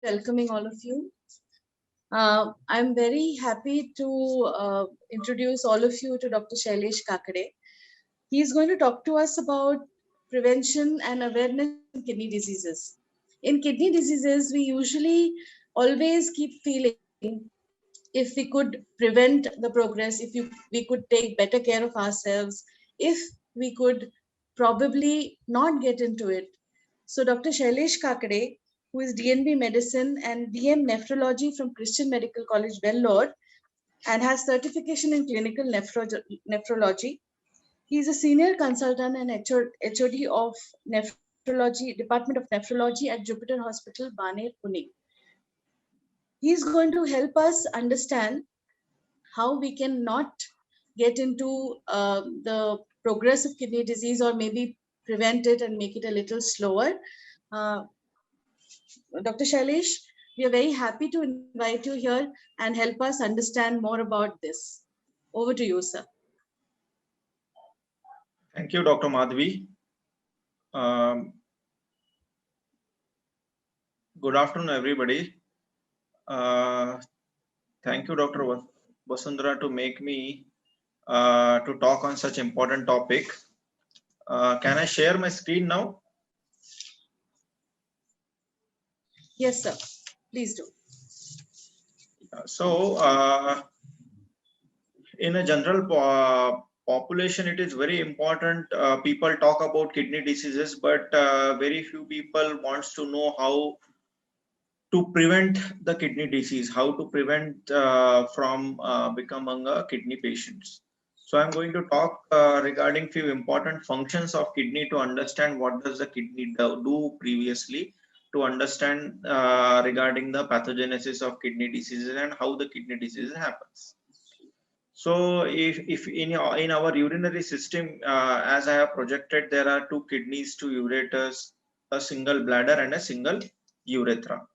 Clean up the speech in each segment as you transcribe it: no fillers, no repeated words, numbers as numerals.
welcoming all of you. I'm very happy to introduce all of you to Dr. Shailesh Kakade. He's going to talk to us about prevention and awareness in kidney diseases. In kidney diseases, we usually always keep feeling if we could prevent the progress, we could take better care of ourselves, if we could probably not get into it. So, Dr. Shailesh Kakade, who is DNB Medicine and DM Nephrology from Christian Medical College, Vellore, and has certification in clinical nephrology. He is a senior consultant and HOD of Department of Nephrology at Jupiter Hospital, Baner, Pune. He's going to help us understand how we can not get into the progress of kidney disease, or maybe prevent it and make it a little slower. Dr. Shailesh, we are very happy to invite you here and help us understand more about this. Over to you, sir. Thank you, Dr. Madhavi. Good afternoon, everybody. Thank you, Dr. Vasundhara, to make me to talk on such important topic. Can I share my screen now? Yes, sir. Please do. So, in a general population, it is very important. People talk about kidney diseases, but very few people wants to know how to prevent the kidney disease, how to prevent from becoming a kidney patients. So I'm going to talk regarding few important functions of kidney to understand what does the kidney do previously, to understand regarding the pathogenesis of kidney diseases and how the kidney disease happens. So if in our urinary system, as I have projected, there are two kidneys, two ureters, a single bladder and a single urethra.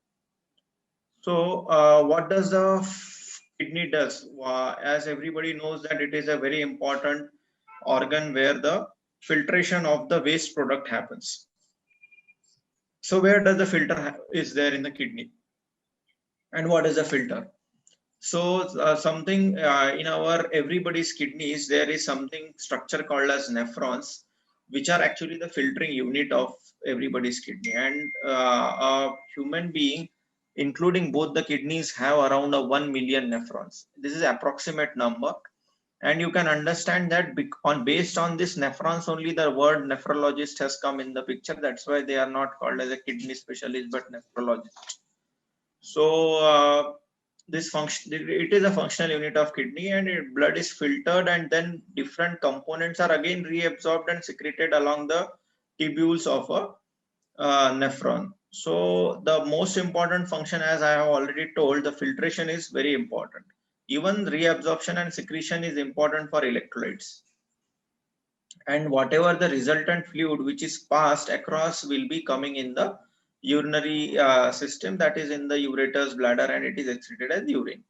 So what does the kidney does? As everybody knows that it is a very important organ where the filtration of the waste product happens. So where does the filter is there in the kidney? And what is a filter? So something in our everybody's kidneys, there is something structure called as nephrons, which are actually the filtering unit of everybody's kidney. And a human being, including both the kidneys, have around 1 million nephrons. This is approximate number. And you can understand that based on this nephrons only the word nephrologist has come in the picture. That's why they are not called as a kidney specialist, but nephrologist. So this function, it is a functional unit of kidney, and blood is filtered, and then different components are again reabsorbed and secreted along the tubules of a nephron. So the most important function, as I have already told, the filtration is very important. Even reabsorption and secretion is important for electrolytes, and whatever the resultant fluid which is passed across will be coming in the urinary system, that is in the ureter's bladder, and it is excreted as urine.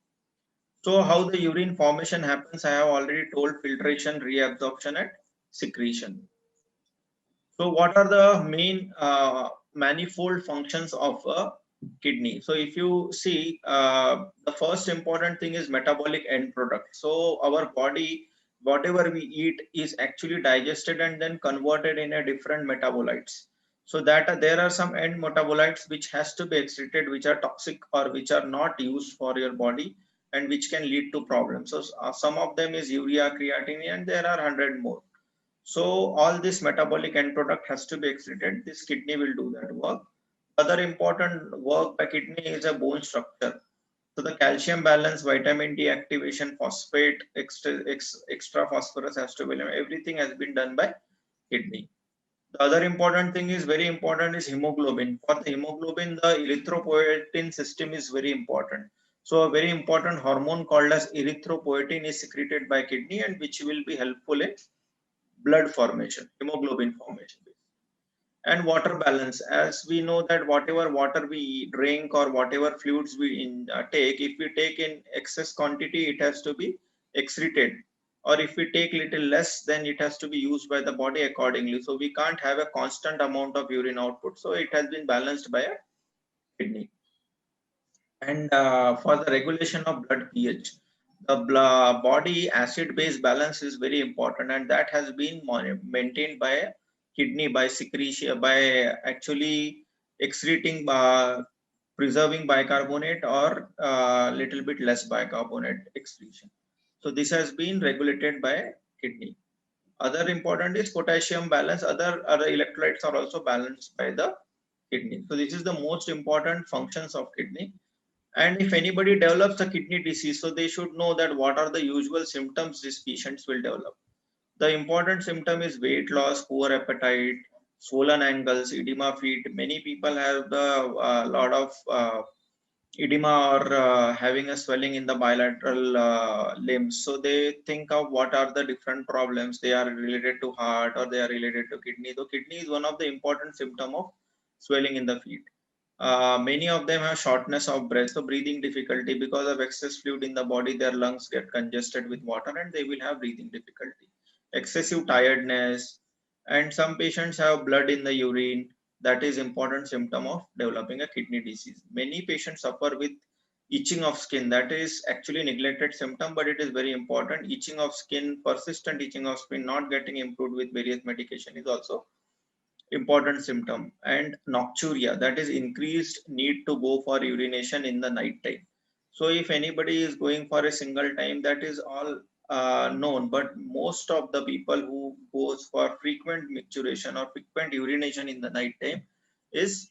So how the urine formation happens, I have already told: filtration, reabsorption and secretion. So what are the main manifold functions of a kidney? So if you see, the first important thing is metabolic end product. So our body, whatever we eat is actually digested and then converted in a different metabolites. So that there are some end metabolites which has to be excreted, which are toxic or which are not used for your body and which can lead to problems. So some of them is urea, creatinine, and there are 100 more. So all this metabolic end product has to be excreted. This kidney will do that work. Other important work by kidney is a bone structure. So the calcium balance, vitamin D activation, phosphate, extra phosphorus has to be, everything has been done by kidney. The other important thing is very important is hemoglobin. For the hemoglobin, the erythropoietin system is very important. So a very important hormone called as erythropoietin is secreted by kidney, and which will be helpful in blood formation, hemoglobin formation. And water balance, as we know that whatever water we drink or whatever fluids we take, if we take in excess quantity, it has to be excreted, or if we take little less, then it has to be used by the body accordingly. So we can't have a constant amount of urine output, so it has been balanced by a kidney. And for the regulation of blood pH, the body acid base balance is very important, and that has been maintained by kidney by secretion, by actually excreting preserving bicarbonate or little bit less bicarbonate excretion. So this has been regulated by kidney. Other important is potassium balance. Other electrolytes are also balanced by the kidney. So this is the most important functions of kidney. And if anybody develops a kidney disease, so they should know that what are the usual symptoms these patients will develop. The important symptom is weight loss, poor appetite, swollen ankles, edema feet. Many people have the lot of edema or having a swelling in the bilateral limbs. So they think of what are the different problems. They are related to heart or they are related to kidney. So kidney is one of the important symptom of swelling in the feet. Many of them have shortness of breath, so breathing difficulty because of excess fluid in the body. Their lungs get congested with water and they will have breathing difficulty. Excessive tiredness, and some patients have blood in the urine. That is important symptom of developing a kidney disease. Many patients suffer with itching of skin. That is actually neglected symptom, but it is very important. Itching of skin, persistent itching of skin, not getting improved with various medication is also important symptom. And nocturia, that is increased need to go for urination in the night time. So if anybody is going for a single time, that is all known, but most of the people who goes for frequent micturition or frequent urination in the night time is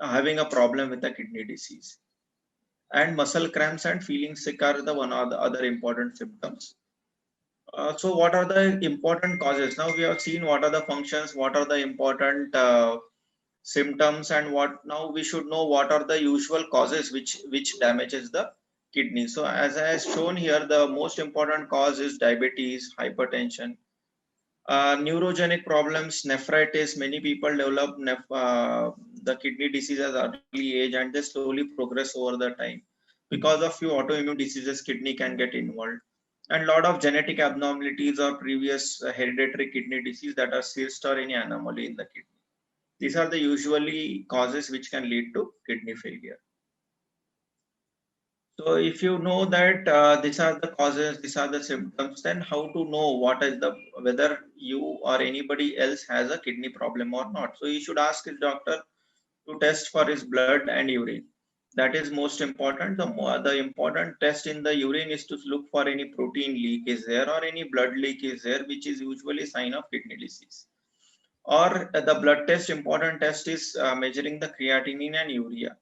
having a problem with the kidney disease. And muscle cramps and feeling sick are the one of the other important symptoms. So what are the important causes? Now we have seen what are the functions, what are the important symptoms, and what now we should know what are the usual causes which damages the kidney. So as I have shown here, the most important cause is diabetes, hypertension, neurogenic problems, nephritis. Many people develop the kidney disease at early age and they slowly progress over the time. Because of few autoimmune diseases, kidney can get involved. And lot of genetic abnormalities or previous hereditary kidney disease, that are cyst or any anomaly in the kidney. These are the usually causes which can lead to kidney failure. So if you know that these are the causes, these are the symptoms, then how to know what is the whether you or anybody else has a kidney problem or not. So you should ask his doctor to test for his blood and urine. That is most important. The important test in the urine is to look for any protein leak is there or any blood leak is there, which is usually sign of kidney disease. Or the blood test, important test is measuring the creatinine and urea.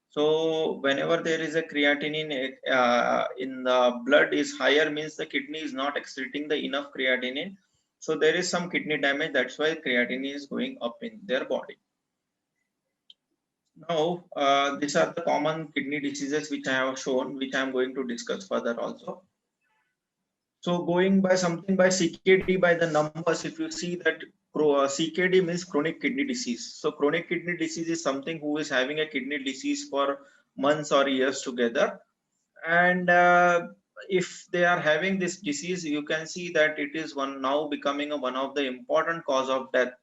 So whenever there is a creatinine in the blood is higher, means the kidney is not excreting the enough creatinine. So there is some kidney damage. That's why creatinine is going up in their body. Now, these are the common kidney diseases which I have shown, which I am going to discuss further also. So going by something by CKD, by the numbers, if you see that CKD means chronic kidney disease. So chronic kidney disease is something who is having a kidney disease for months or years together. And if they are having this disease, you can see that it is now becoming one of the important cause of death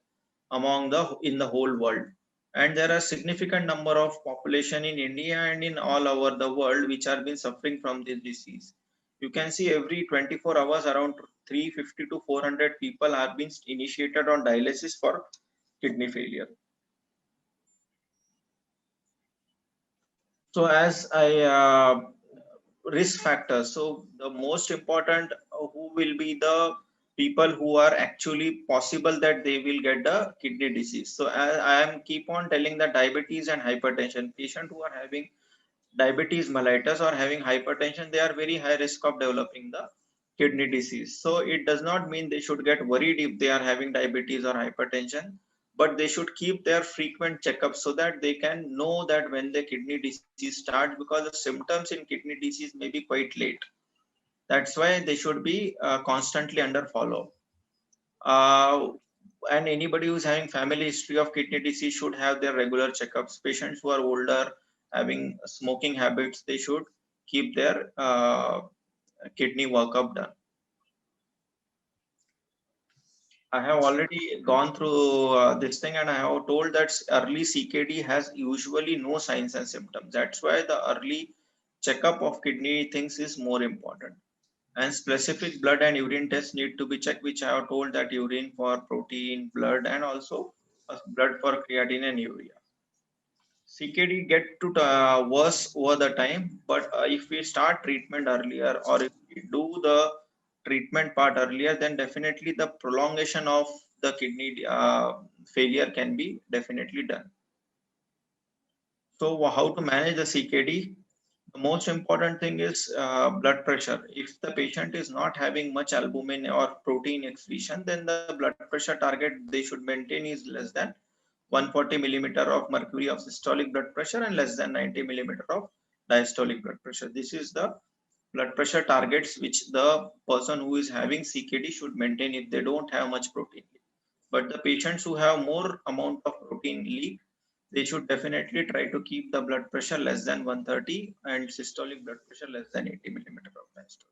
in the whole world. And there are significant number of population in India and in all over the world which are been suffering from this disease. You can see every 24 hours around 350 to 400 people are being initiated on dialysis for kidney failure. So as I risk factors, so the most important who will be the people who are actually possible that they will get the kidney disease. So I am keep on telling that diabetes and hypertension, patient who are having diabetes mellitus or having hypertension, they are very high risk of developing the kidney disease. So it does not mean they should get worried if they are having diabetes or hypertension, but they should keep their frequent checkups so that they can know that when the kidney disease starts, because the symptoms in kidney disease may be quite late. That's why they should be constantly under follow. And anybody who's having family history of kidney disease should have their regular checkups. Patients who are older, having smoking habits, they should keep their kidney workup done. I have already gone through this thing, and I have told that early CKD has usually no signs and symptoms. That's why the early checkup of kidney things is more important. And specific blood and urine tests need to be checked, which I have told, that urine for protein, blood, and also blood for creatinine and urea. CKD get to worse over the time, but if we start treatment earlier, or if we do the treatment part earlier, then definitely the prolongation of the kidney failure can be definitely done. So how to manage the CKD? The most important thing is blood pressure. If the patient is not having much albumin or protein excretion, then the blood pressure target they should maintain is less than 140 millimeter of mercury of systolic blood pressure and less than 90 millimeter of diastolic blood pressure. This is the blood pressure targets which the person who is having CKD should maintain if they don't have much protein. But the patients who have more amount of protein leak, they should definitely try to keep the blood pressure less than 130 and systolic blood pressure less than 80 millimeter of diastolic.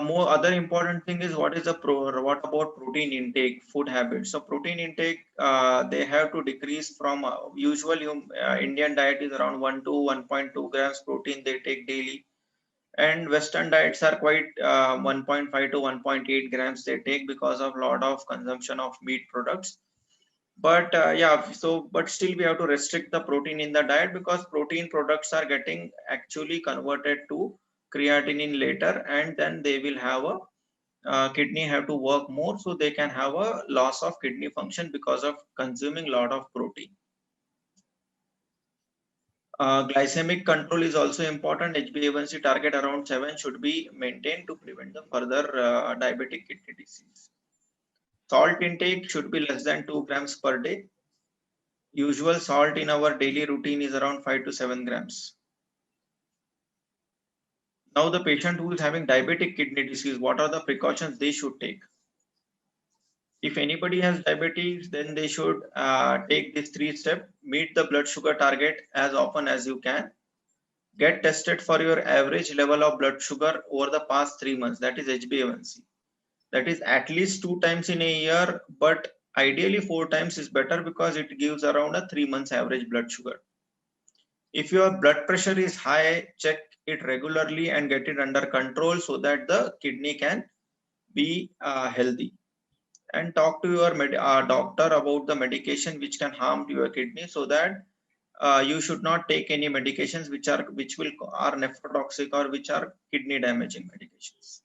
More other important thing is what what about protein intake, food habits. So protein intake, they have to decrease from usual Indian diet is around 1 to 1.2 grams protein they take daily, and Western diets are quite 1.5 to 1.8 grams they take because of lot of consumption of meat products. But yeah, so but still we have to restrict the protein in the diet because protein products are getting actually converted to creatinine later, and then they will have a kidney have to work more, so they can have a loss of kidney function because of consuming lot of protein. Glycemic control is also important. HbA1c target around 7 should be maintained to prevent the further diabetic kidney disease. Salt intake should be less than 2 grams per day. Usual salt in our daily routine is around 5 to 7 grams. Now the patient who is having diabetic kidney disease, what are the precautions they should take? If anybody has diabetes, then they should take this 3-step: meet the blood sugar target as often as you can, get tested for your average level of blood sugar over the past 3 months, that is HbA1c. That is at least 2 times in a year, but ideally 4 times is better because it gives around a 3 months average blood sugar. If your blood pressure is high, check it regularly and get it under control so that the kidney can be healthy. And talk to your doctor about the medication which can harm your kidney, so that you should not take any medications which are nephrotoxic or which are kidney damaging medications.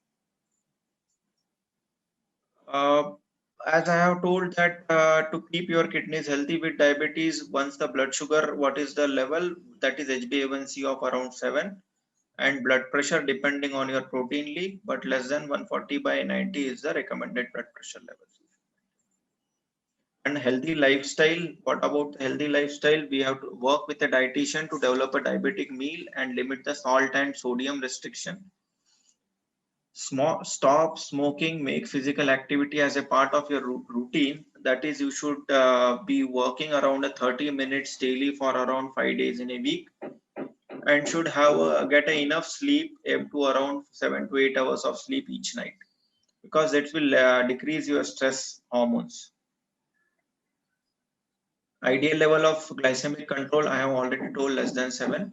As I have told that to keep your kidneys healthy with diabetes, once the blood sugar, what is the level, that is HbA1c of around 7, and blood pressure depending on your protein leak, but less than 140/90 is the recommended blood pressure level. And healthy lifestyle, what about healthy lifestyle? We have to work with a dietitian to develop a diabetic meal and limit the salt and sodium restriction. Stop smoking, make physical activity as a part of your routine. That is, you should be working around 30 minutes daily for around 5 days in a week, and should have get enough sleep up to around 7 to 8 hours of sleep each night, because that will decrease your stress hormones. Ideal level of glycemic control, I have already told, less than 7.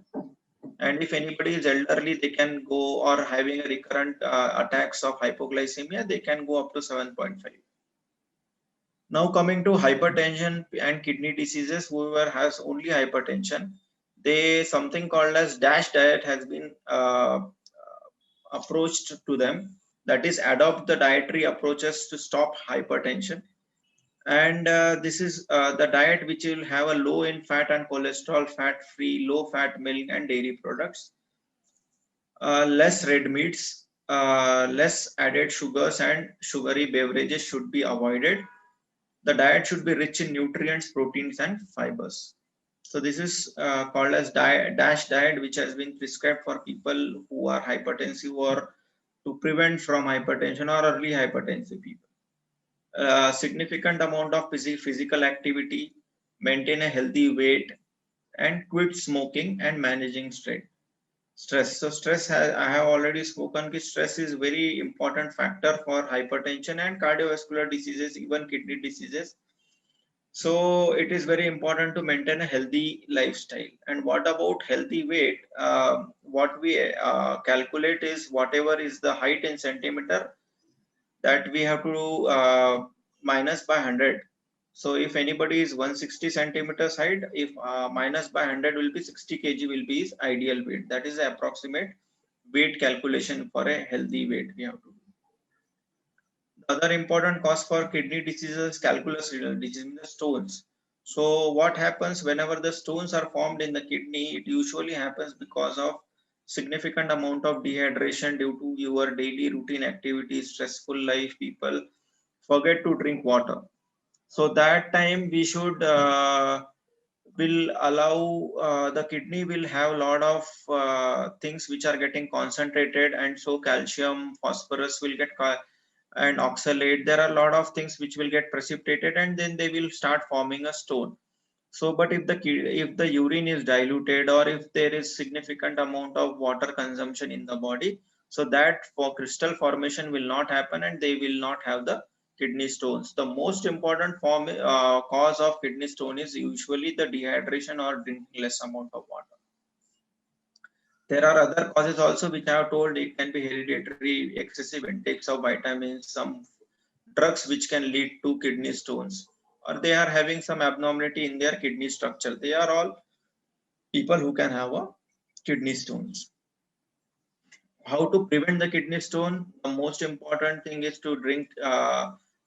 And if anybody is elderly, they can go, or having a recurrent attacks of hypoglycemia, they can go up to 7.5. Now coming to hypertension and kidney diseases, whoever has only hypertension, something called as DASH diet has been approached to them. That is, adopt the dietary approaches to stop hypertension. And this is the diet which will have a low in fat and cholesterol, fat free, low fat milk and dairy products, less red meats, less added sugars, and sugary beverages should be avoided. The diet should be rich in nutrients, proteins and fibers. So this is called as DASH diet, which has been prescribed for people who are hypertensive or to prevent from hypertension or early hypertensive people. Significant amount of physical activity, maintain a healthy weight, and quit smoking and managing stress. So stress, I have already spoken that stress is very important factor for hypertension and cardiovascular diseases, even kidney diseases. So it is very important to maintain a healthy lifestyle. And what about healthy weight? What we calculate is whatever is the height in centimeter, that we have to minus by 100. So if anybody is 160 centimeters height, if minus by 100 will be 60 kg will be his ideal weight. That is the approximate weight calculation for a healthy weight we have to do. The other important cause for kidney disease is calculus renal disease, the stones. So what happens whenever the stones are formed in the kidney? It usually happens because of significant amount of dehydration due to your daily routine activities, stressful life. People forget to drink water. So that time we should will allow the kidney will have a lot of things which are getting concentrated, and so calcium, phosphorus will get and oxalate. There are a lot of things which will get precipitated, and then they will start forming a stone. So but if the urine is diluted, or if there is significant amount of water consumption in the body, so that for crystal formation will not happen, and they will not have the kidney stones. The most important cause of kidney stone is usually the dehydration or drinking less amount of water. There are other causes also which I have told. It can be hereditary, excessive intakes of vitamins, some drugs which can lead to kidney stones, or they are having some abnormality in their kidney structure. They are all people who can have a kidney stones. How to prevent the kidney stone? The most important thing is to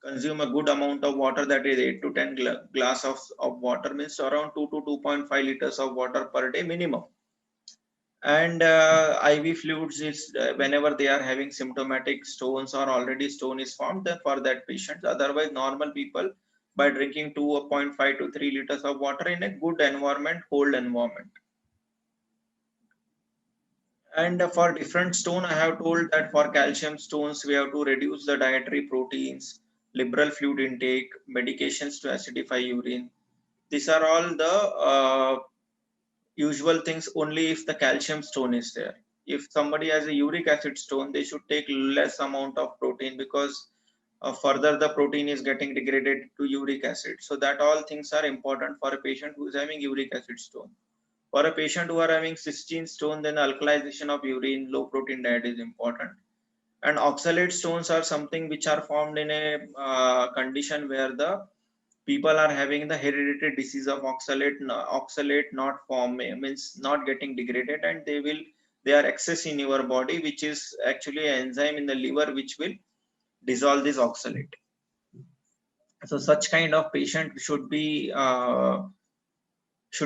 consume a good amount of water, that is 8 to 10 glass of water, means around 2 to 2.5 liters of water per day minimum. And IV fluids is whenever they are having symptomatic stones or already stone is formed, then for that patient. Otherwise, normal people, by drinking 2.5 to 3 liters of water in a good environment, cold environment. And for different stone, I have told that for calcium stones, we have to reduce the dietary proteins, liberal fluid intake, medications to acidify urine. These are all the usual things only if the calcium stone is there. If somebody has a uric acid stone, they should take less amount of protein, because further the protein is getting degraded to uric acid. So that all things are important for a patient who is having uric acid stone. For a patient who are having cystine stone, then alkalization of urine, low protein diet is important. And oxalate stones are something which are formed in a condition where the people are having the hereditary disease of oxalate not forming, means not getting degraded, and they are excess in your body, which is actually an enzyme in the liver which will dissolve this oxalate. So such kind of patient should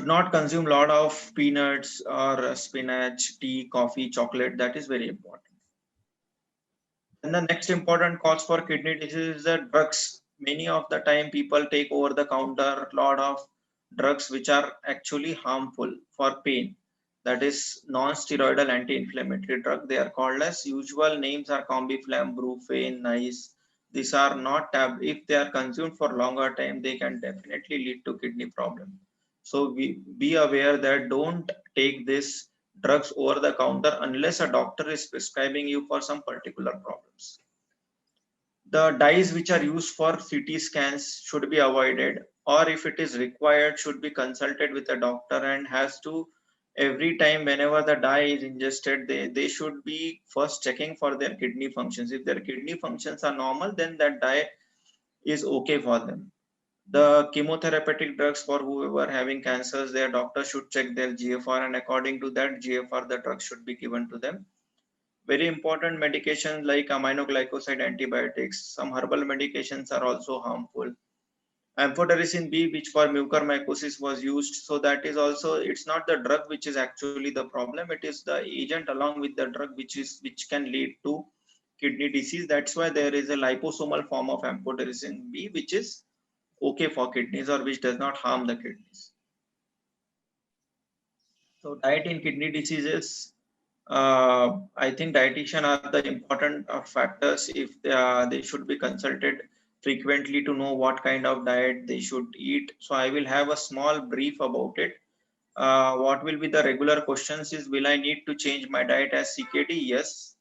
not consume lot of peanuts or spinach, tea, coffee, chocolate. That is very important. And the next important cause for kidney disease is the drugs. Many of the time people take over the counter lot of drugs which are actually harmful for pain. That is non-steroidal anti-inflammatory drug. They are called as, usual names are Combiflam, Brufen, Nice. These are not if they are consumed for longer time, they can definitely lead to kidney problem. So be aware that don't take this drugs over the counter unless a doctor is prescribing you for some particular problems. The dyes which are used for CT scans should be avoided, or if it is required, should be consulted with a doctor, and has to, every time whenever the dye is ingested, they should be first checking for their kidney functions. If their kidney functions are normal, then that dye is okay for them. The chemotherapeutic drugs for whoever having cancers, their doctor should check their GFR, and according to that GFR, the drug should be given to them. Very important medications like aminoglycoside antibiotics, some herbal medications are also harmful. Amphotericin B, which for mucormycosis was used, so that is also, it's not the drug which is actually the problem, it is the agent along with the drug which can lead to kidney disease. That's why there is a liposomal form of amphotericin B which is okay for kidneys, or which does not harm the kidneys. So diet in kidney diseases, I think dietitian are the important factors. If they should be consulted frequently to know what kind of diet they should eat. So I will have a small brief about it. What will be the regular questions is, will I need to change my diet as CKD? Yes.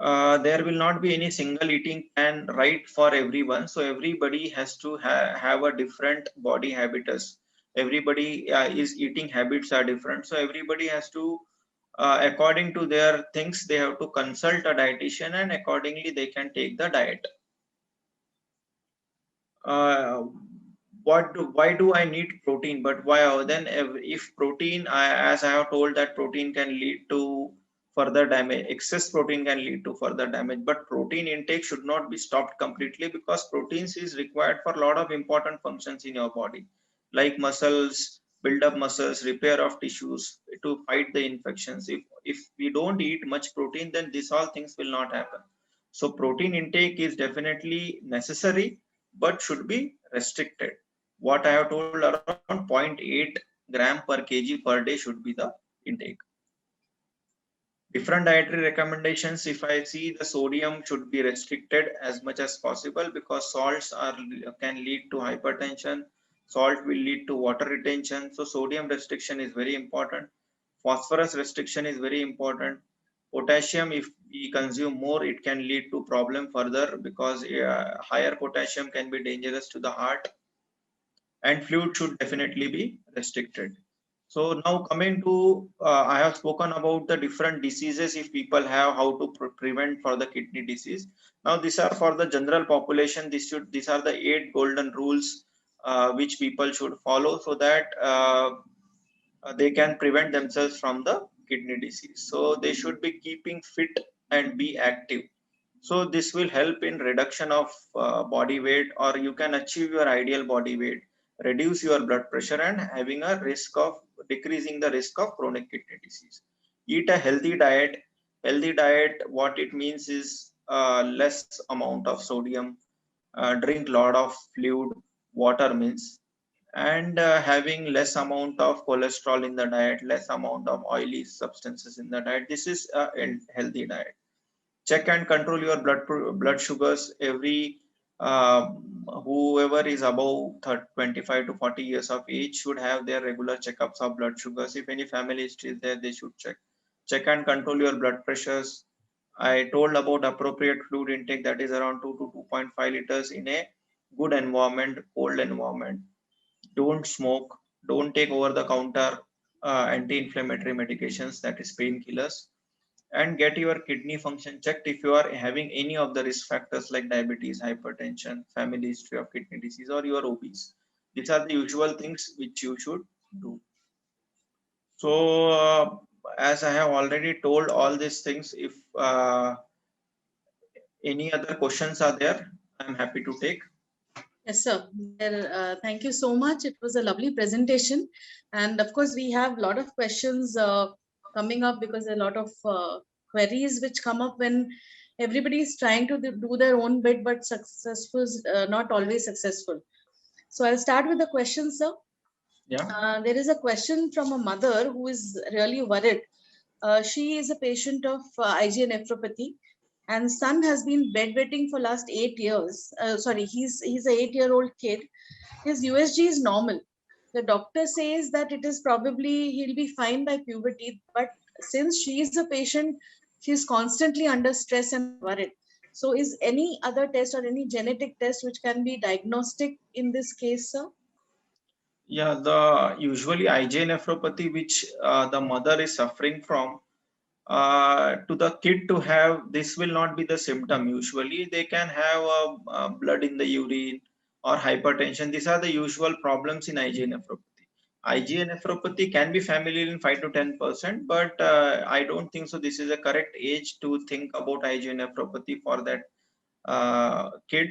there will not be any single eating plan right for everyone. So everybody has to have a different body habitus. Everybody is eating habits are different. So everybody has to, according to their things, they have to consult a dietitian and accordingly they can take the diet. Uh, why do I need protein? But why then if protein, as I have told that protein can lead to further damage, excess protein can lead to further damage, but protein intake should not be stopped completely because proteins is required for a lot of important functions in your body, like muscles, build up muscles, repair of tissues, to fight the infections. If we don't eat much protein, then these all things will not happen. So protein intake is definitely necessary, but should be restricted. What I have told, around 0.8 gram per kg per day should be the intake. Different dietary recommendations, if I see, the sodium should be restricted as much as possible because salts can lead to hypertension. Salt will lead to water retention. So sodium restriction is very important. Phosphorus restriction is very important. Potassium, if we consume more, it can lead to problem further because higher potassium can be dangerous to the heart, and fluid should definitely be restricted. So now coming to, I have spoken about the different diseases if people have, how to prevent for the kidney disease. Now these are for the general population. These are the 8 golden rules which people should follow so that they can prevent themselves from the kidney disease. So they should be keeping fit and be active. So this will help in reduction of body weight, or you can achieve your ideal body weight, reduce your blood pressure, and having a risk of decreasing the risk of chronic kidney disease. Eat a healthy diet. Healthy diet, what it means is less amount of sodium, drink lot of fluid, water means, and having less amount of cholesterol in the diet, less amount of oily substances in the diet. This is a healthy diet. Check and control your blood sugars every, whoever is above 25 to 40 years of age should have their regular checkups of blood sugars. If any family history is there, they should check and control your blood pressures. I told about appropriate fluid intake, that is around 2 to 2.5 liters in a good environment, cold environment. Don't smoke, don't take over the counter anti-inflammatory medications, that is painkillers, and get your kidney function checked if you are having any of the risk factors like diabetes, hypertension, family history of kidney disease, or you are obese. These are the usual things which you should do. So as I have already told all these things, if any other questions are there, I'm happy to take. Yes, sir. Thank you so much. It was a lovely presentation. And of course, we have a lot of questions coming up because a lot of queries which come up when everybody is trying to do their own bit, but successful, not always successful. So I'll start with the question, sir. Yeah. There is a question from a mother who is really worried. She is a patient of IgA nephropathy, and son has been bedwetting for last 8 years. Sorry, he's a 8-year-old kid. His USG is normal. The doctor says that it is probably he'll be fine by puberty, but since she is a patient, she's constantly under stress and worried. So, is any other test or any genetic test which can be diagnostic in this case, sir? Yeah, the usually IgA nephropathy which the mother is suffering from, to the kid to have, this will not be the symptom. Usually they can have blood in the urine or hypertension. These are the usual problems in IgA nephropathy. IgA nephropathy can be familial in 5 to 10%, but I don't think so this is a correct age to think about IgA nephropathy for that kid,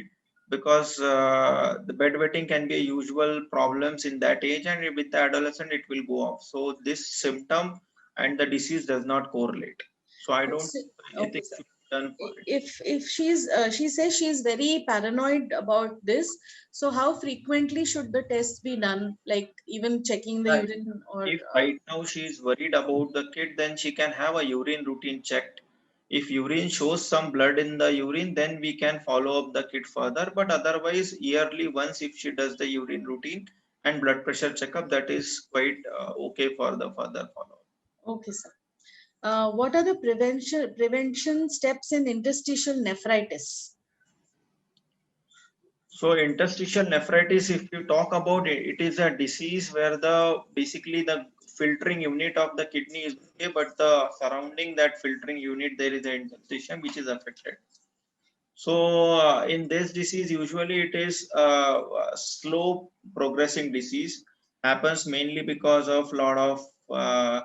because the bedwetting can be a usual problems in that age, and with the adolescent it will go off. So this symptom and the disease does not correlate. So I don't think anything Okay, sir. should be done for it. If she says she's very paranoid about this, so how frequently should the tests be done? Like even checking the urine or If right now she is worried about the kid, then she can have a urine routine checked. If urine shows some blood in the urine, then we can follow up the kid further. But otherwise, yearly once, if she does the urine routine and blood pressure checkup, that is quite okay for the further follow up. okay, sir. What are the prevention steps in interstitial nephritis? So interstitial nephritis, if you talk about it, it is a disease where basically the filtering unit of the kidney is okay, but the surrounding that filtering unit, there is an interstitium which is affected. So in this disease, usually it is a slow progressing disease, happens mainly because of lot of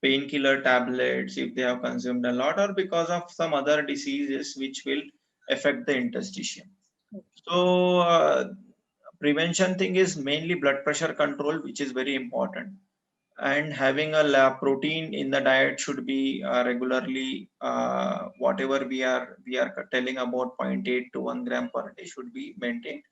painkiller tablets if they have consumed a lot, or because of some other diseases which will affect the interstitium. So prevention thing is mainly blood pressure control, which is very important, and having a protein in the diet should be regularly, whatever we are telling about 0.8 to 1 gram per day should be maintained,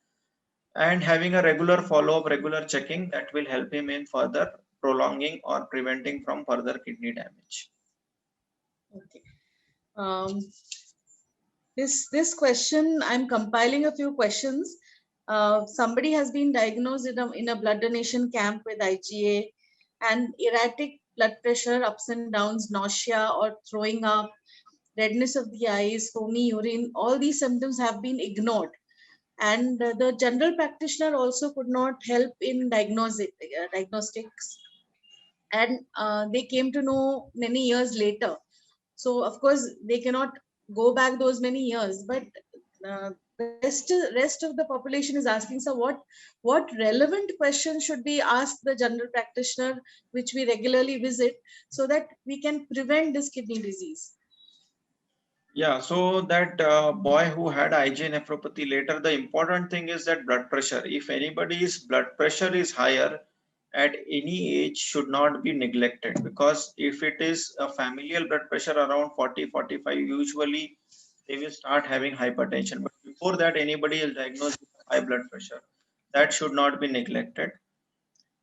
and having a regular follow-up, regular checking, that will help him in further prolonging or preventing from further kidney damage. Okay. Um, this question, I'm compiling a few questions. Somebody has been diagnosed in a blood donation camp with IgA, and erratic blood pressure, ups and downs, nausea or throwing up, redness of the eyes, foamy urine. All these symptoms have been ignored, and the general practitioner also could not help in diagnostics, and they came to know many years later. So of course they cannot go back those many years, but rest of the population is asking, so what relevant questions should be asked the general practitioner, which we regularly visit, so that we can prevent this kidney disease? Yeah, so that boy who had IgA nephropathy later, the important thing is that blood pressure. If anybody's blood pressure is higher at any age, should not be neglected, because if it is a familial blood pressure around 40, 45, usually they will start having hypertension. But before that, anybody is diagnosed with high blood pressure, that should not be neglected.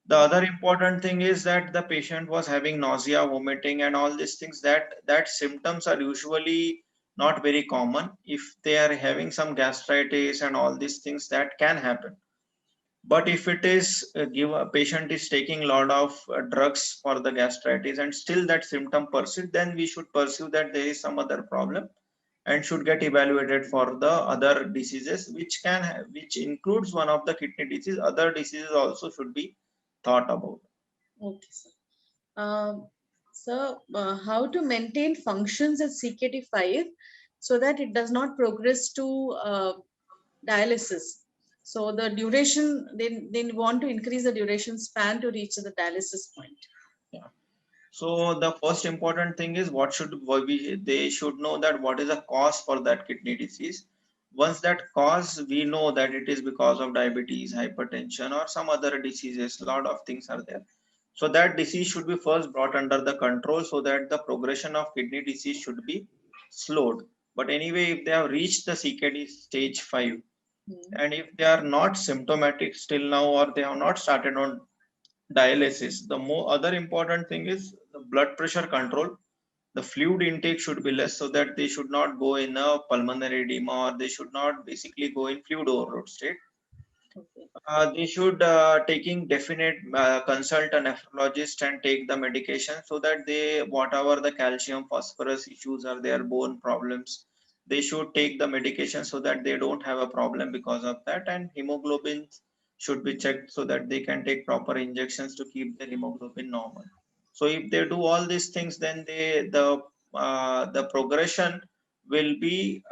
The other important thing is that the patient was having nausea, vomiting, and all these things, that symptoms are usually not very common. If they are having some gastritis and all these things, that can happen. But if it is give a patient is taking a lot of drugs for the gastritis and still that symptom persists, then we should pursue that there is some other problem and should get evaluated for the other diseases, which can which includes one of the kidney disease. Other diseases also should be thought about. Okay, sir. How to maintain functions at CKD5 so that it does not progress to dialysis? So the duration, they want to increase the duration span to reach the dialysis point. Yeah. So the first important thing is they should know that what is the cause for that kidney disease. Once that cause, we know that it is because of diabetes, hypertension, or some other diseases. A lot of things are there. So that disease should be first brought under the control so that the progression of kidney disease should be slowed. But anyway, if they have reached the CKD stage 5, and if they are not symptomatic still now, or they have not started on dialysis, the more other important thing is the blood pressure control. The fluid intake should be less so that they should not go in a pulmonary edema, or they should not basically go in fluid overload state. Okay. They should taking definite consult a nephrologist and take the medication so that they, whatever the calcium phosphorus issues are there, bone problems, they should take the medication so that they don't have a problem because of that. And hemoglobin should be checked so that they can take proper injections to keep their hemoglobin normal. So if they do all these things, then the progression will be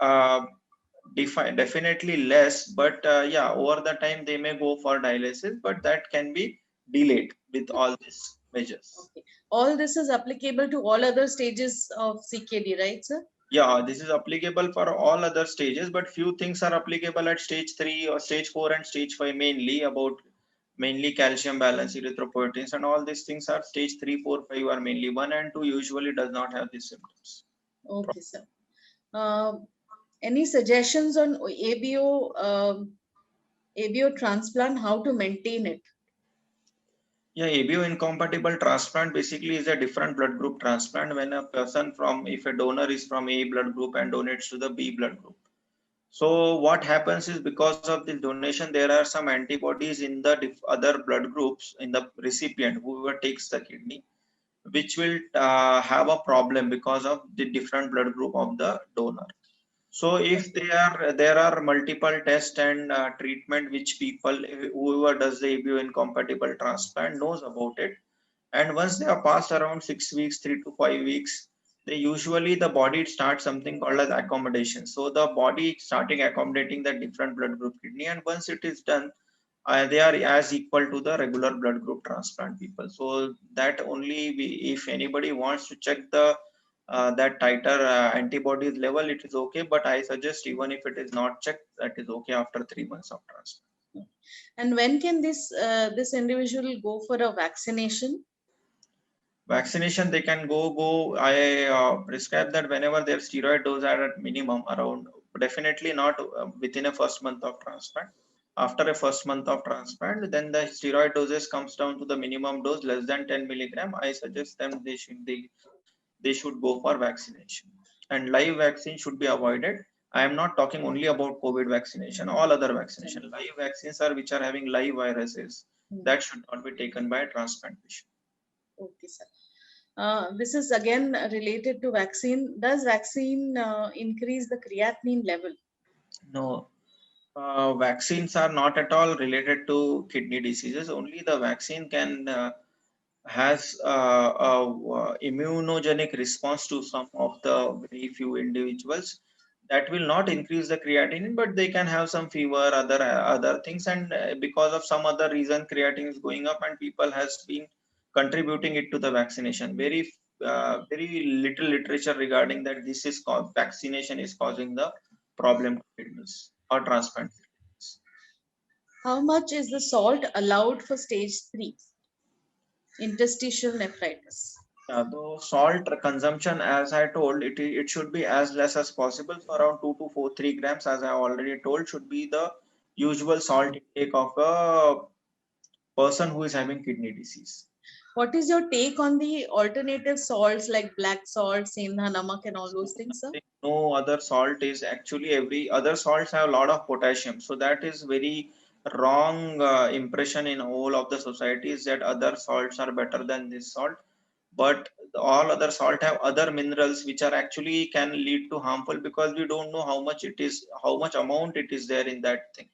definitely less, but yeah, over the time they may go for dialysis, but that can be delayed with all these measures. Okay. All this is applicable to all other stages of CKD, right, sir? Yeah, this is applicable for all other stages, but few things are applicable at stage 3 or stage 4 and stage 5, mainly calcium balance, erythropoietins, and all these things are stage 3, 4, 5 are mainly. 1 and 2 usually does not have these symptoms. Okay, sir. Any suggestions on ABO transplant, how to maintain it? Yeah, ABO incompatible transplant basically is a different blood group transplant when a person from, if a donor is from A blood group and donates to the B blood group. So what happens is, because of this donation, there are some antibodies in the other blood groups in the recipient, whoever takes the kidney. which will have a problem because of the different blood group of the donor. So if there are multiple tests and treatment which people, whoever does the ABO incompatible transplant knows about it, and once they are passed around 6 weeks, 3 to 5 weeks, they usually the body starts something called as accommodation. So the body starting accommodating the different blood group kidney, and once it is done, they are as equal to the regular blood group transplant people. So that only if anybody wants to check the that titer antibodies level, it is okay. But I suggest even if it is not checked, that is okay after 3 months of transplant. And when can this individual go for a vaccination? Vaccination, they can go. I prescribe that whenever their steroid dose are at minimum around, definitely not within a first month of transplant. After a first month of transplant, then the steroid doses comes down to the minimum dose less than 10 milligram. I suggest them they should go for vaccination. And live vaccine should be avoided. I am not talking only about COVID vaccination, all other vaccination. Live vaccines are which are having live viruses, that should not be taken by a transplant patient. Okay, sir. This is again related to vaccine. Does vaccine increase the creatinine level? No, vaccines are not at all related to kidney diseases. Only the vaccine can has a immunogenic response to some of the very few individuals. That will not increase the creatinine, but they can have some fever, other things, and because of some other reason, creatinine is going up, and people has been contributing it to the vaccination. Very little literature regarding that this is called vaccination is causing the problem to kidneys or transplant. How much is the salt allowed for stage 3 interstitial nephritis? The salt consumption, as I told, it should be as less as possible. So around 2 to 3 grams, as I already told, should be the usual salt intake of a person who is having kidney disease. What is your take on the alternative salts like black salt, sendha namak, and all those things, sir? No other salt is actually, every other salts have a lot of potassium. So that is very wrong impression in whole of the societies that other salts are better than this salt. But all other salt have other minerals which are actually can lead to harmful, because we don't know how much it is, how much amount it is there in that thing.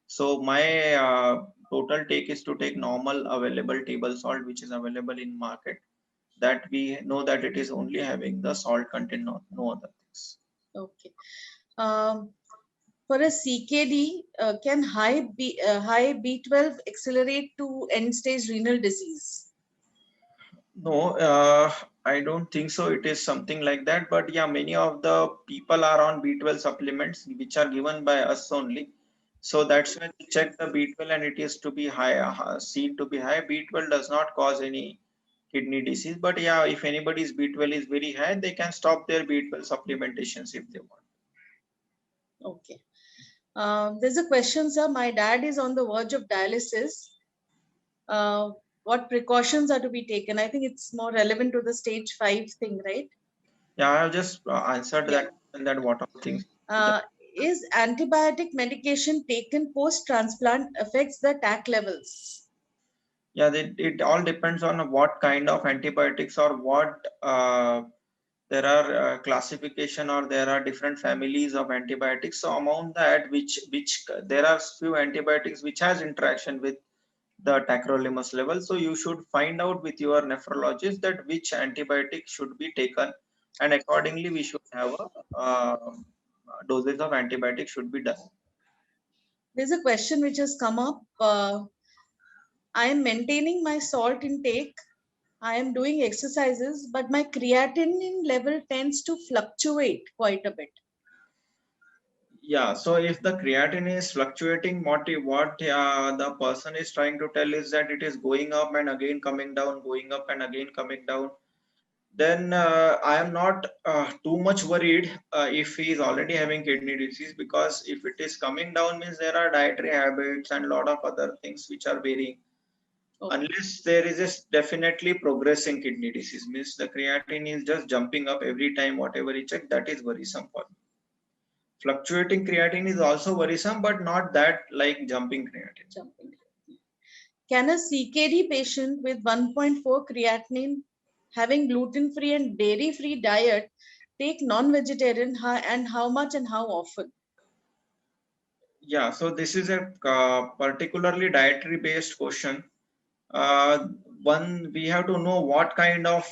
So my total take is to take normal available table salt which is available in market, that we know that it is only having the salt content, no other things. Okay. For a CKD, can high B12 accelerate to end stage renal disease? No, I don't think so. It is something like that. But yeah, many of the people are on B12 supplements, which are given by us only. So that's when we check the B12 and it is to be high, seen to be high. B12 does not cause any kidney disease. But yeah, if anybody's B12 is very high, they can stop their B12 supplementations if they want. Okay. There's a question, sir. My dad is on the verge of dialysis. What precautions are to be taken? I think it's more relevant to the stage 5 thing, right? Yeah, I have just answered that, and that what are things. Is antibiotic medication taken post-transplant affects the TAC levels? Yeah, it all depends on what kind of antibiotics or what there are classification, or there are different families of antibiotics. So among that, which there are few antibiotics which has interaction with the tacrolimus level. So you should find out with your nephrologist that which antibiotic should be taken, and accordingly we should have a dosage of antibiotic should be done. There's a question which has come up. I am maintaining my salt intake. I am doing exercises, but my creatinine level tends to fluctuate quite a bit. Yeah, so if the creatinine is fluctuating, what the person is trying to tell is that it is going up and again coming down, going up and again coming down, then I am not too much worried if he is already having kidney disease, because if it is coming down means there are dietary habits and a lot of other things which are varying. Okay. Unless there is a definitely progressing kidney disease, means the creatinine is just jumping up every time whatever he check, that is worrisome for me. Fluctuating creatinine is also worrisome, but not that like jumping creatinine. Can a CKD patient with 1.4 creatinine having gluten-free and dairy-free diet take non-vegetarian, and how much and how often? Yeah, so this is a particularly dietary based question. Uh, One, we have to know what kind of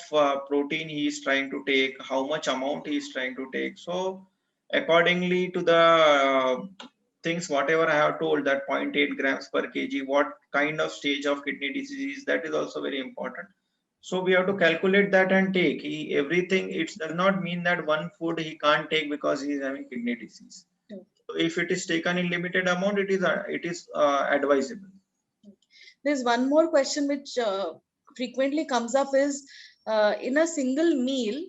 protein he is trying to take, how much amount he is trying to take. So accordingly to the things, whatever I have told, that 0.8 grams per kg, what kind of stage of kidney disease, that is also very important. So we have to calculate that and take everything. It does not mean that one food he can't take because he is having kidney disease. Okay. So if it is taken in limited amount, it is advisable. There's one more question which frequently comes up is, in a single meal,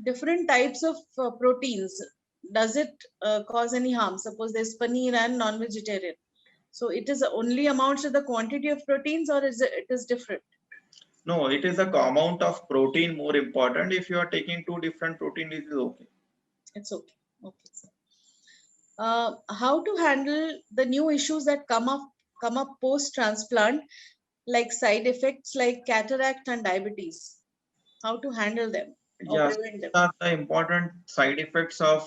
different types of proteins, does it cause any harm? Suppose there's paneer and non-vegetarian. So it is only amounts to the quantity of proteins, or it is different? No, it is the amount of protein more important. If you are taking two different protein, it is okay. It's okay. Okay. How to handle the new issues that come up post transplant, like side effects like cataract and diabetes? How to handle them or Yes, prevent them? these are the important side effects of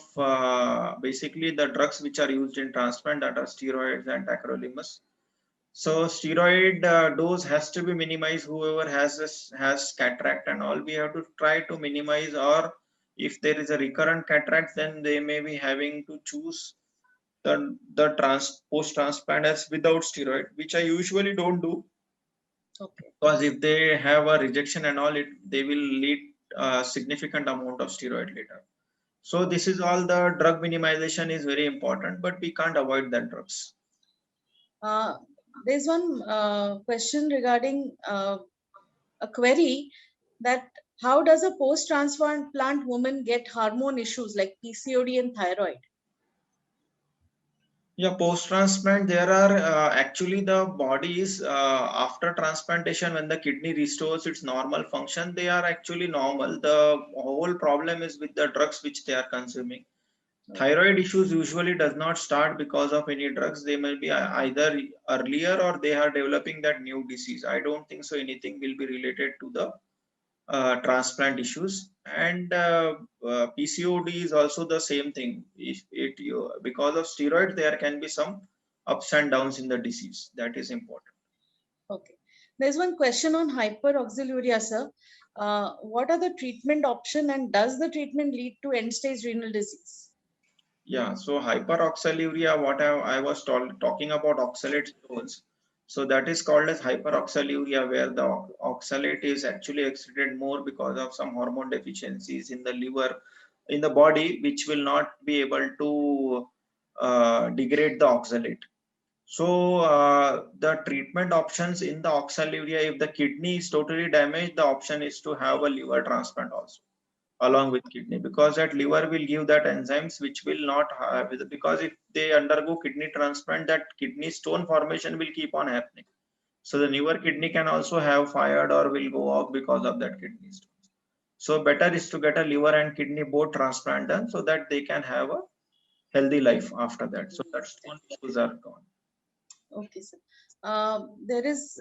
basically the drugs which are used in transplant, that are steroids and tacrolimus. So steroid dose has to be minimized. Whoever has cataract and all, we have to try to minimize. Or if there is a recurrent cataract, then they may be having to choose the post transplant as without steroid, which I usually don't do, Okay. because if they have a rejection and all, they will lead a significant amount of steroid later. So this is all, the drug minimization is very important, but we can't avoid that drugs. Uh, there's one question regarding a query that how does a post transplant woman get hormone issues like PCOD and thyroid? Yeah, post transplant, there are actually the bodies after transplantation, when the kidney restores its normal function, they are actually normal. The whole problem is with the drugs which they are consuming. Thyroid issues usually does not start because of any drugs. They may be either earlier or they are developing that new disease. I don't think so anything will be related to the transplant issues. And PCOD is also the same thing. If because of steroid, there can be some ups and downs in the disease. That is important. Okay. There's one question on hyperoxaluria, sir. What are the treatment option, and does the treatment lead to end stage renal disease? Yeah, so hyperoxaluria, what I was talking about oxalate stones. So that is called as hyperoxaluria, where the oxalate is actually excreted more because of some hormone deficiencies in the liver, in the body, which will not be able to degrade the oxalate. So the treatment options in the oxaluria, if the kidney is totally damaged, the option is to have a liver transplant also along with kidney, because that liver will give that enzymes which will not have, because if they undergo kidney transplant, that kidney stone formation will keep on happening. So the newer kidney can also have fired or will go off because of that kidney stone. So better is to get a liver and kidney both transplant done, so that they can have a healthy life after that. So that stone issues are gone. Okay, sir. There is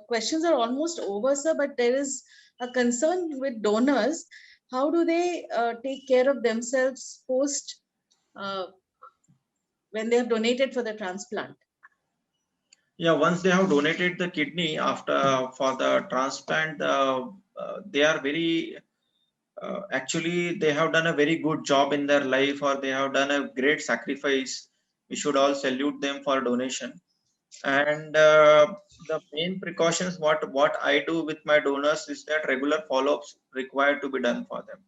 questions are almost over, sir, but there is a concern with donors. How do they take care of themselves post uh, when they have donated for the transplant? Yeah, once they have donated the kidney after for the transplant, they are very actually they have done a very good job in their life, or they have done a great sacrifice. We should all salute them for donation. And the main precautions, what I do with my donors is that regular follow-ups required to be done for them.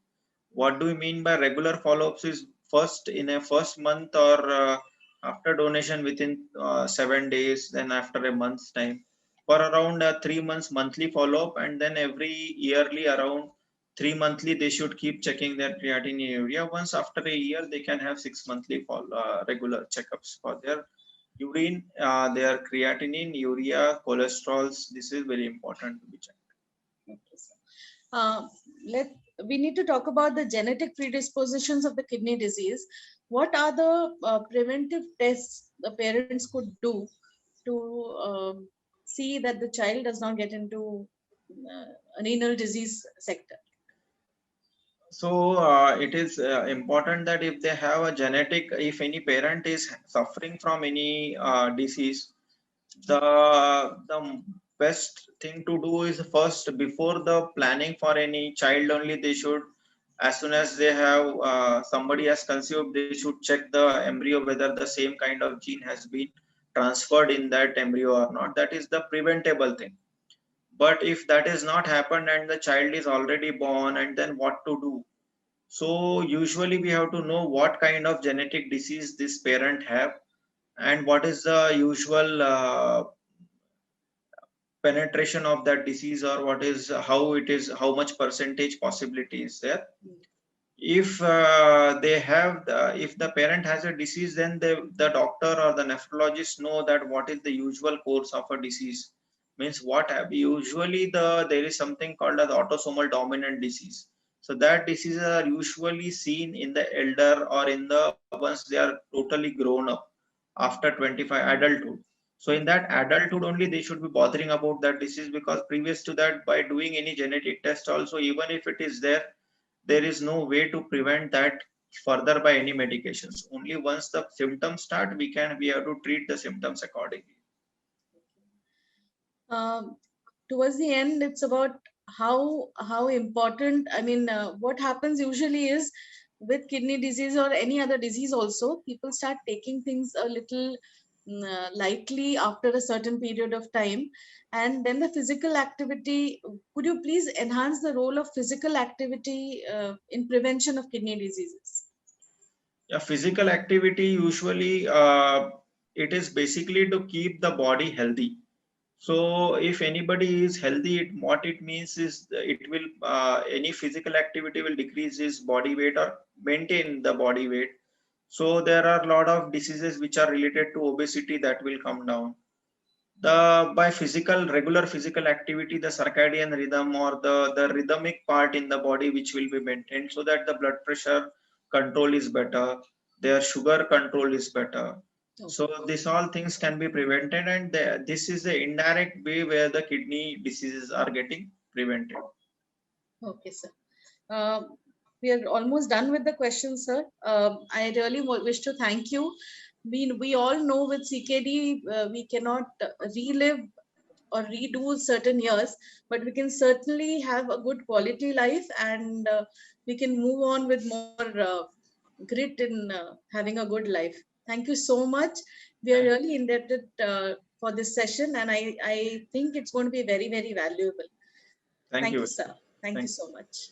What do we mean by regular follow-ups is, first in a first month, or after donation within 7 days, then after a month's time, for around 3 months monthly follow-up, and then every yearly around 3 monthly they should keep checking their creatinine urea. Once after a year, they can have 6 monthly regular checkups for their urine, their creatinine, urea, cholesterols. This is very important to be checked. Okay, sir. Uh, let we need to talk about the genetic predispositions of the kidney disease. What are the preventive tests the parents could do to see that the child does not get into renal disease sector? So it is important that if they have a genetic, if any parent is suffering from any disease, the best thing to do is first, before the planning for any child only, they should, as soon as they have somebody has conceived, they should check the embryo whether the same kind of gene has been transferred in that embryo or not. That is the preventable thing. But if that is not happened and the child is already born, and then what to do? So usually we have to know what kind of genetic disease this parent have, and what is the usual penetration of that disease, or what is, how it is, how much percentage possibility is there. If they have if the parent has a disease, then the doctor or the nephrologist know that what is the usual course of a disease. Means what have usually there is something called as autosomal dominant disease. So that diseases are usually seen in the elder, or in the once they are totally grown up after 25 adulthood. So in that adulthood only they should be bothering about that disease, because previous to that, by doing any genetic test also, even if it is there, there is no way to prevent that further by any medications. Only once the symptoms start, we have to treat the symptoms accordingly. Towards the end, it's about how important, I mean, what happens usually is, with kidney disease or any other disease also, people start taking things a little lightly after a certain period of time. And then the physical activity, could you please enhance the role of physical activity in prevention of kidney diseases? Yeah, physical activity usually it is basically to keep the body healthy. So if anybody is healthy, what it means is it will any physical activity will decrease his body weight or maintain the body weight. So there are a lot of diseases which are related to obesity that will come down. By regular physical activity, the circadian rhythm, or the rhythmic part in the body, which will be maintained, so that the blood pressure control is better, their sugar control is better. So these all things can be prevented, and this is the indirect way where the kidney diseases are getting prevented. Okay, sir. We are almost done with the questions, sir. I really wish to thank you. We all know with CKD, we cannot relive or redo certain years, but we can certainly have a good quality life, and we can move on with more grit in having a good life. Thank you so much. We are really indebted for this session, and I think it's going to be very, very valuable. Thank Thank you. you, sir. Thank you so much.